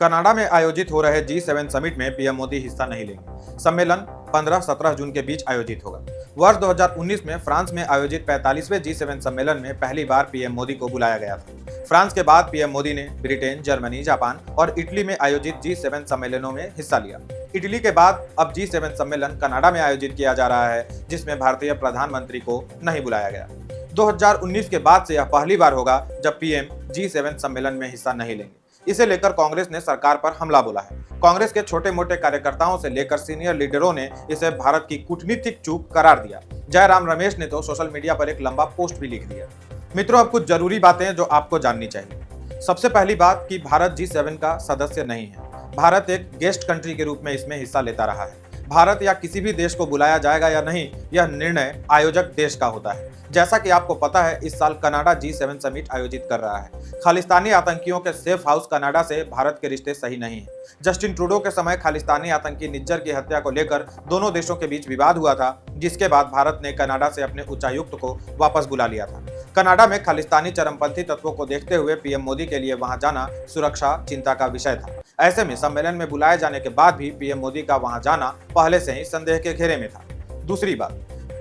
Canada में आयोजित हो रहे G7 समिट में पीएम मोदी हिस्सा नहीं लेंगे। सम्मेलन 15-17 जून के बीच आयोजित होगा। वर्ष 2019 में फ्रांस में आयोजित 45वें G7 सम्मेलन में पहली बार पीएम मोदी को बुलाया गया था। फ्रांस के बाद पीएम मोदी ने ब्रिटेन, जर्मनी, जापान और इटली में आयोजित G7 सम्मेलनों में हिस्सा लिया। इटली के बाद अब G7 सम्मेलन कनाडा में आयोजित किया जा रहा है, जिसमें भारतीय प्रधानमंत्री को नहीं बुलाया गया। 2019 के बाद से यह पहली बार होगा जब पीएम G7 सम्मेलन में हिस्सा नहीं लेंगे। इसे लेकर कांग्रेस ने सरकार पर हमला बोला है। कांग्रेस के छोटे मोटे कार्यकर्ताओं से लेकर सीनियर लीडरों ने इसे भारत की कूटनीतिक चूक करार दिया। जयराम रमेश ने तो सोशल मीडिया पर एक लंबा पोस्ट भी लिख दिया। मित्रों, अब कुछ जरूरी बातें जो आपको जाननी चाहिए। सबसे पहली बात कि भारत G7 का सदस्य नहीं है। भारत एक गेस्ट कंट्री के रूप में इसमें हिस्सा लेता रहा है। भारत या किसी भी देश को बुलाया जाएगा या नहीं, यह निर्णय आयोजक देश का होता है। जैसा कि आपको पता है, इस साल कनाडा G7 समिट आयोजित कर रहा है। खालिस्तानी आतंकियों के सेफ हाउस कनाडा से भारत के रिश्ते सही नहीं हैं। जस्टिन ट्रूडो के समय खालिस्तानी आतंकी निज्जर की हत्या को लेकर दोनों देशों के बीच विवाद हुआ था, जिसके बाद भारत ने कनाडा से अपने उच्चायुक्त को वापस बुला लिया था। कनाडा में खालिस्तानी चरमपंथी तत्वों को देखते हुए पीएम मोदी के लिए वहां जाना सुरक्षा चिंता का विषय था। ऐसे में सम्मेलन में बुलाए जाने के बाद भी पीएम मोदी का वहां जाना पहले से ही संदेह के घेरे में था। दूसरी बात,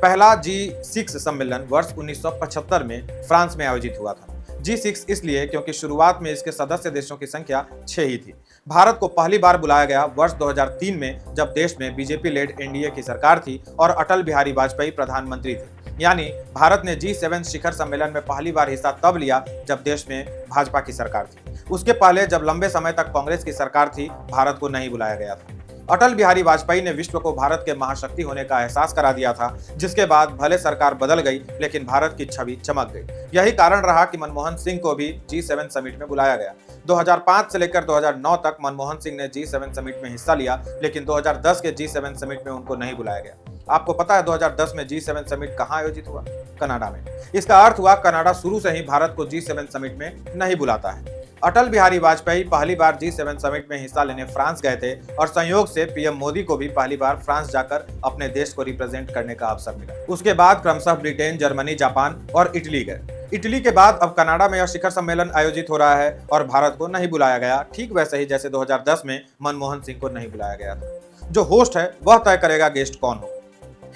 पहला G6 सम्मेलन वर्ष 1975 में फ्रांस में आयोजित हुआ था। G6 इसलिए क्योंकि शुरुआत में इसके सदस्य देशों की संख्या 6 ही थी। भारत को पहली बार बुलाया गया वर्ष 2003 में, जब देश में बीजेपी लेड एनडीए की सरकार थी और अटल बिहारी वाजपेयी प्रधानमंत्री थे। यानी भारत ने G7 शिखर सम्मेलन में पहली बार हिस्सा तब लिया जब देश में भाजपा की सरकार थी। उसके पहले जब लंबे समय तक कांग्रेस की सरकार थी, भारत को नहीं बुलाया गया था। अटल बिहारी वाजपेयी ने विश्व को भारत के महाशक्ति होने का एहसास करा दिया था, जिसके बाद भले सरकार बदल गई, लेकिन भारत की छवि चमक गई। यही कारण रहा कि मनमोहन सिंह को भी G7 समिट में बुलाया गया। 2005 से लेकर 2009 तक मनमोहन सिंह ने G7 समिट में हिस्सा लिया, लेकिन 2010 के G7 समिट में उनको नहीं बुलाया गया। आपको पता है 2010 में G7 समिट कहां आयोजित हुआ? कनाडा में। इसका अर्थ हुआ कनाडा शुरू से ही भारत को G7 समिट में नहीं बुलाता है। अटल बिहारी वाजपेयी पहली बार G7 समिट में हिस्सा लेने फ्रांस गए थे और संयोग से पीएम मोदी को भी पहली बार फ्रांस जाकर अपने देश को रिप्रेजेंट करने का अवसर मिला। उसके बाद क्रमशः ब्रिटेन, जर्मनी, जापान और इटली गए। इटली के बाद अब कनाडा में यह शिखर सम्मेलन आयोजित हो रहा है और भारत को नहीं बुलाया गया, ठीक वैसे ही जैसे 2010 में मनमोहन सिंह को नहीं बुलाया गया था। जो होस्ट है वह तय करेगा गेस्ट कौन हो।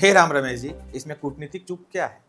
हे राम रमेश जी, इसमें कूटनीतिक चूक क्या है?